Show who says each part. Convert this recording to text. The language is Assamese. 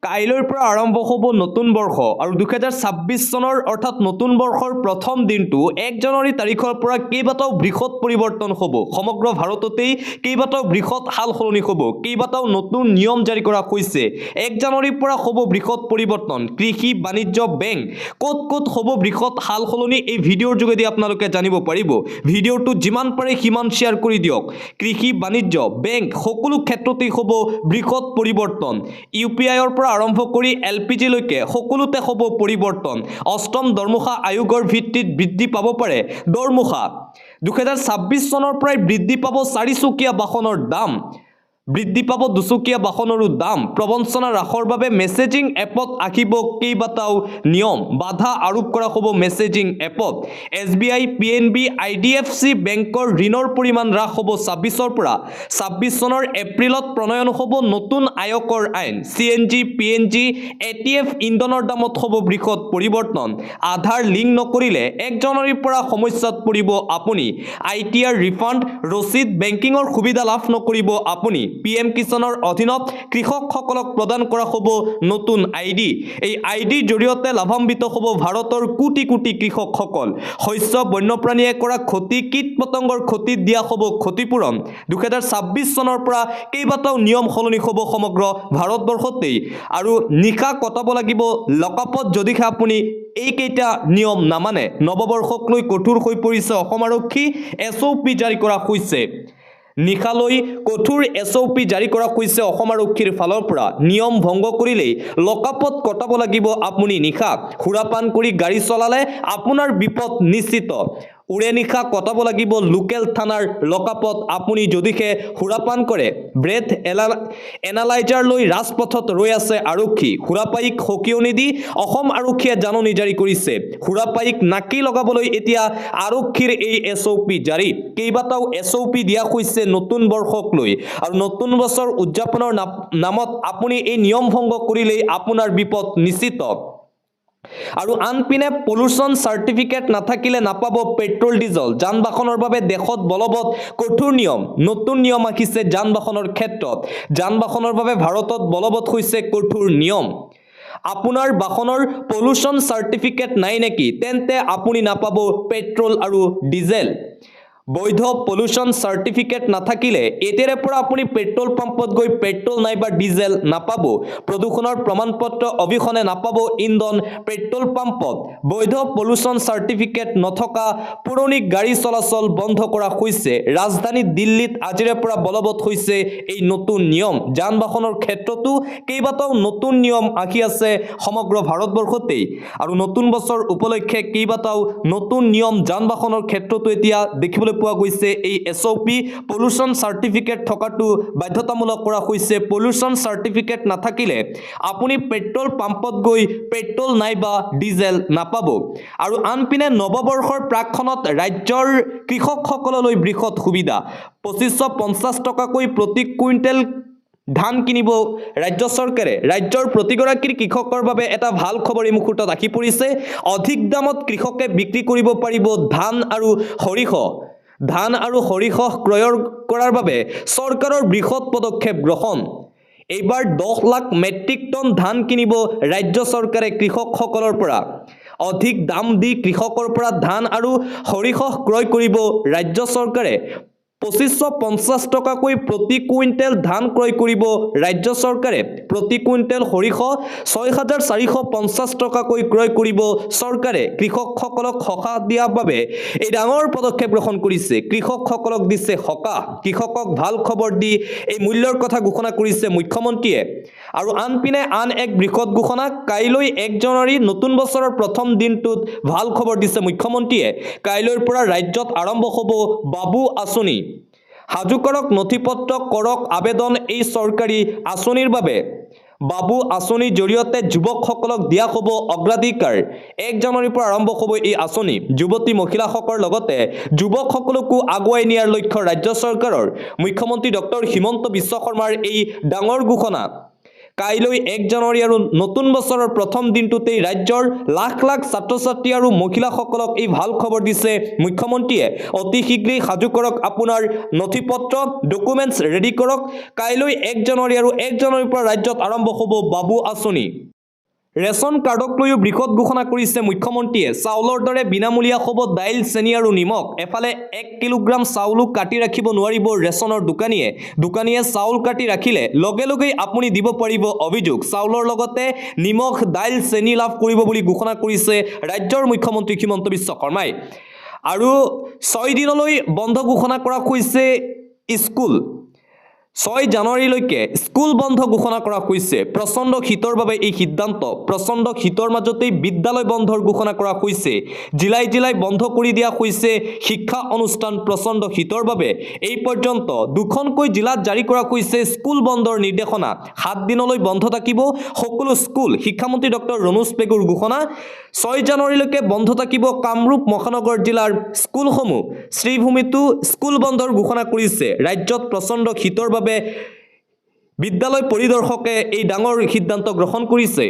Speaker 1: কাইলৈৰ পৰা আৰম্ভ হ'ব নতুন বৰ্ষ আৰু 2026 চনৰ অৰ্থাৎ নতুন বৰ্ষৰ প্ৰথম দিনটো 1 জানুৱাৰী তাৰিখৰ পৰা কেইবাটাও বৃহৎ পৰিৱৰ্তন হ'ব সমগ্ৰ ভাৰততেই কেইবাটাও বৃহৎ হাল সলনি হ'ব কেইবাটাও নতুন নিয়ম জাৰি কৰা হৈছে 1 জানুৱাৰীৰ পৰা হ'ব বৃহৎ পৰিৱৰ্তন কৃষি বাণিজ্য বেংক ক'ত হ'ব বৃহৎ হাল সলনি এই ভিডিঅ'ৰ যোগেদি আপোনালোকে জানিব পাৰিব ভিডিঅ'টো যিমান পাৰে সিমান শ্বেয়াৰ কৰি দিয়ক কৃষি বাণিজ্য বেংক সকলো ক্ষেত্ৰতেই হ'ব বৃহৎ পৰিৱৰ্তন ইউপিআইৰ পৰা আৰম্ভ কৰি এলপিজি লৈকে সকলোতে হ'ব পৰিৱৰ্তন অষ্টম দৰমহা আয়োগৰ ভিত্তিত বৃদ্ধি পাব পাৰে দৰমহা 2026 চনৰ পৰাই বৃদ্ধি পাব চাৰিচকীয়া বাহনৰ দাম বৃদ্ধি পাব দুচকীয়া বাহনৰো দাম প্ৰবঞ্চনা হ্ৰাসৰ বাবে মেছেজিং এপত আহিব কেইবাটাও নিয়ম বাধা আৰোপ কৰা হ'ব মেছেজিং এপত এছবিআই পিএনবি আইডিএফচি বেংকৰ ঋণৰ পৰিমাণ হ্ৰাস হ'ব 26ৰ পৰা 26 চনৰ এপ্ৰিলত প্ৰণয়ন হ'ব নতুন আয়কৰ আইন চিএনজি পিএনজি এটিএফ ইন্ধনৰ দামত হ'ব বৃহৎ পৰিৱৰ্তন আধাৰ লিংক নকৰিলে 1 জানুৱাৰীৰ পৰা সমস্যাত পৰিব আপুনি আইটিআৰ ৰিফাণ্ড ৰচিদ বেংকিঙৰ সুবিধা লাভ নকৰিব আপুনি পিএম কিষাণৰ অধীনত কৃষকসকলক প্ৰদান কৰা হ'ব নতুন আইডি এই আইডিৰ জৰিয়তে লাভান্বিত হ'ব ভাৰতৰ কোটি কোটি কৃষকসকল শস্য বন্যপ্ৰাণীয়ে কৰা ক্ষতি কীট পতংগৰ ক্ষতিত দিয়া হ'ব ক্ষতিপূৰণ 2026 চনৰ পৰা কেইবাটাও নিয়ম সলনি হ'ব সমগ্ৰ ভাৰতবৰ্ষতেই আৰু নিশা কটাব লাগিব লকআপত যদিহে আপুনি এইকেইটা নিয়ম নামানে নৱবৰ্ষক লৈ কঠোৰ হৈ পৰিছে অসম আৰক্ষী এছঅপি জাৰি কৰা হৈছে নিশালৈ কঠোৰ এছঅপি জাৰি কৰা হৈছে অসম আৰক্ষীৰ ফালৰ পৰা নিয়ম ভংগ কৰিলেই লকআপত কটাব লাগিব আপুনি নিশা সুৰাপান কৰি গাড়ী চলালে আপোনাৰ বিপদ নিশ্চিত উৰে নিশা কটাব লাগিব লোকেল থানাৰ লকআপত আপুনি যদিহে সুৰাপান কৰে ব্ৰেথ এনালাইজাৰ লৈ ৰাজপথত ৰৈ আছে আৰক্ষী সুৰাপায়ীক সকিয়নি দি অসম আৰক্ষীয়ে জাননী জাৰি কৰিছে সুৰাপায়ীক নাকি লগাবলৈ এতিয়া আৰক্ষীৰ এই এছঅপি জাৰি কেইবাটাও এছঅপি দিয়া হৈছে নতুন বৰ্ষক লৈ আৰু নতুন বছৰ উদযাপনৰ নামত আপুনি এই নিয়ম ভংগ কৰিলেই আপোনাৰ বিপদ নিশ্চিত আৰু আনপিনে পলিউশ্যন সাৰ্টিফিকেট নাথাকিলে নাপাব পেট্ৰল ডিজেল যান বাহনৰ বাবে দেশত বলবৎ কঠোৰ নিয়ম নতুন নিয়ম আহিছে যান বাহনৰ ক্ষেত্ৰত যান বাহনৰ বাবে ভাৰতত বলবৎ হৈছে কঠোৰ নিয়ম আপোনাৰ বাহনৰ পলিউশ্যন সাৰ্টিফিকেট নাই নেকি তেন্তে আপুনি নাপাব পেট্ৰল আৰু ডিজেল বৈধ পলিউশ্যন সাৰ্টিফিকেট নাথাকিলে এতিয়াৰে পৰা আপুনি পেট্ৰল পাম্পত গৈ পেট্ৰল নাইবা ডিজেল নাপাব প্ৰদূষণৰ প্ৰমাণপত্ৰ অবিহনে নাপাব ইন্ধন পেট্ৰল পাম্পত বৈধ পলিউশ্যন সাৰ্টিফিকেট নথকা পুৰণি গাড়ী চলাচল বন্ধ কৰা হৈছে ৰাজধানী দিল্লীত আজিৰে পৰা বলবৎ হৈছে এই নতুন নিয়ম যান বাহনৰ ক্ষেত্ৰতো কেইবাটাও নতুন নিয়ম আহি আছে সমগ্ৰ ভাৰতবৰ্ষতেই আৰু নতুন বছৰ উপলক্ষে কেইবাটাও নতুন নিয়ম যান বাহনৰ ক্ষেত্ৰতো এতিয়া দেখিবলৈ পোৱা গৈছে এই এছঅপি পলিউশ্যন সাৰ্টিফিকেট থকাটো বাধ্যতামূলক কৰা হৈছে পলিউশ্যন সাৰ্টিফিকেট নাথাকিলে আপুনি পেট্ৰল পাম্পত গৈ পেট্ৰল নাইবা ডিজেল নাপাব আৰু আনপিনে নৱবৰ্ষৰ প্ৰাকখনত ৰাজ্যৰ কৃষকসকললৈ বৃহৎ সুবিধা 2550 টকাকৈ প্ৰতি কুইণ্টেল ধান কিনিব ৰাজ্য চৰকাৰে ৰাজ্যৰ প্ৰতিগৰাকী কৃষকৰ বাবে এটা ভাল খবৰ এই মুহূৰ্তত আহি পৰিছে অধিক দামত কৃষকে বিক্ৰী কৰিব পাৰিব ধান আৰু সৰিয়হ ক্ৰয় কৰাৰ বাবে চৰকাৰৰ বৃহৎ পদক্ষেপ গ্ৰহণ এইবাৰ 10 লাখ মেট্ৰিক টন ধান কিনিব ৰাজ্য চৰকাৰে কৃষকসকলৰ পৰা অধিক দাম দি কৃষকৰ পৰা ধান আৰু সৰিয়হ ক্ৰয় কৰিব ৰাজ্য চৰকাৰে 2550 টকাকৈ প্ৰতি কুইণ্টেল ধান ক্ৰয় কৰিব ৰাজ্য চৰকাৰে প্ৰতি কুইণ্টেল সৰিয়হ 6450 টকাকৈ ক্ৰয় কৰিব চৰকাৰে কৃষকসকলক সকাহ দিয়াৰ বাবে এই ডাঙৰ পদক্ষেপ গ্ৰহণ কৰিছে কৃষকসকলক দিছে সকাহ কৃষকক ভাল খবৰ দি এই মূল্যৰ কথা ঘোষণা কৰিছে মুখ্যমন্ত্ৰীয়ে আৰু আনপিনে আন এক বৃহৎ ঘোষণা কাইলৈ 1 জানুৱাৰী নতুন বছৰৰ প্ৰথম দিনটোত ভাল খবৰ দিছে মুখ্যমন্ত্ৰীয়ে কাইলৈৰ পৰা ৰাজ্যত আৰম্ভ হ'ব বাবু আঁচনি হাজু কৰক নথিপত্ৰ কৰক আবেদন এই চৰকাৰী আঁচনিৰ বাবে বাবু আঁচনিৰ জৰিয়তে যুৱকসকলক দিয়া হ'ব অগ্ৰাধিকাৰ 1 জানুৱাৰীৰ পৰা আৰম্ভ হ'ব এই আঁচনি যুৱতী মহিলাসকলৰ লগতে যুৱকসকলকো আগুৱাই নিয়াৰ লক্ষ্য ৰাজ্য চৰকাৰৰ মুখ্যমন্ত্ৰী ডক্টৰ হিমন্ত বিশ্ব শৰ্মাৰ এই ডাঙৰ ঘোষণা কাইলৈ 1 জানুৱাৰী আৰু নতুন বছৰৰ প্ৰথম দিনটোতেই ৰাজ্যৰ লাখ লাখ ছাত্ৰ ছাত্ৰী আৰু মহিলাসকলক এই ভাল খবৰ দিছে মুখ্যমন্ত্ৰীয়ে। অতি শীঘ্ৰেই সাজু কৰক আপোনাৰ নথিপত্ৰ, ডকুমেণ্টছ ৰেডি কৰক। কাইলৈ 1 জানুৱাৰী আৰু 1 জানুৱাৰীৰ পৰা ৰাজ্যত আৰম্ভ হ'ব বাবু আঁচনি। ৰেচন কাৰ্ডক লৈও বৃহৎ ঘোষণা কৰিছে মুখ্যমন্ত্ৰীয়ে। চাউলৰ দৰে বিনামূলীয়া হ'ব দাইল, চেনি আৰু নিমখ। এফালে 1 কিলোগ্ৰাম চাউলো কাটি ৰাখিব নোৱাৰিব ৰেচনৰ দোকানীয়ে। দোকানীয়ে চাউল কাটি ৰাখিলে লগে লগেই আপুনি দিব পাৰিব অভিযোগ। চাউলৰ লগতে নিমখ, দাইল, চেনি লাভ কৰিব বুলি ঘোষণা কৰিছে ৰাজ্যৰ মুখ্যমন্ত্ৰী হিমন্ত বিশ্ব শৰ্মাই। আৰু 6 দিনলৈ বন্ধ ঘোষণা কৰা হৈছে স্কুল। 6 জানুৱাৰীলৈকে স্কুল বন্ধ ঘোষণা কৰা হৈছে। প্ৰচণ্ড শীতৰ বাবে এই সিদ্ধান্ত। প্ৰচণ্ড শীতৰ মাজতেই বিদ্যালয় বন্ধৰ ঘোষণা কৰা হৈছে। জিলাই জিলাই বন্ধ কৰি দিয়া হৈছে শিক্ষা অনুষ্ঠান প্ৰচণ্ড শীতৰ বাবে। এই পৰ্যন্ত 2খনকৈ জিলাত জাৰি কৰা হৈছে স্কুল বন্ধৰ নিৰ্দেশনা। 7 দিনলৈ বন্ধ থাকিব সকলো স্কুল। শিক্ষামন্ত্ৰী ডক্টৰ ৰণোজ পেগুৰ ঘোষণা। 6 জানুৱাৰীলৈকে বন্ধ থাকিব কামৰূপ মহানগৰ জিলাৰ স্কুলসমূহ। শ্ৰীভূমিতো স্কুল বন্ধৰ ঘোষণা কৰিছে। ৰাজ্যত প্ৰচণ্ড শীতৰ বাবে বিদ্যালয় পৰিদৰ্শকে এই ডাঙৰ সিদ্ধান্ত গ্ৰহণ কৰিছে।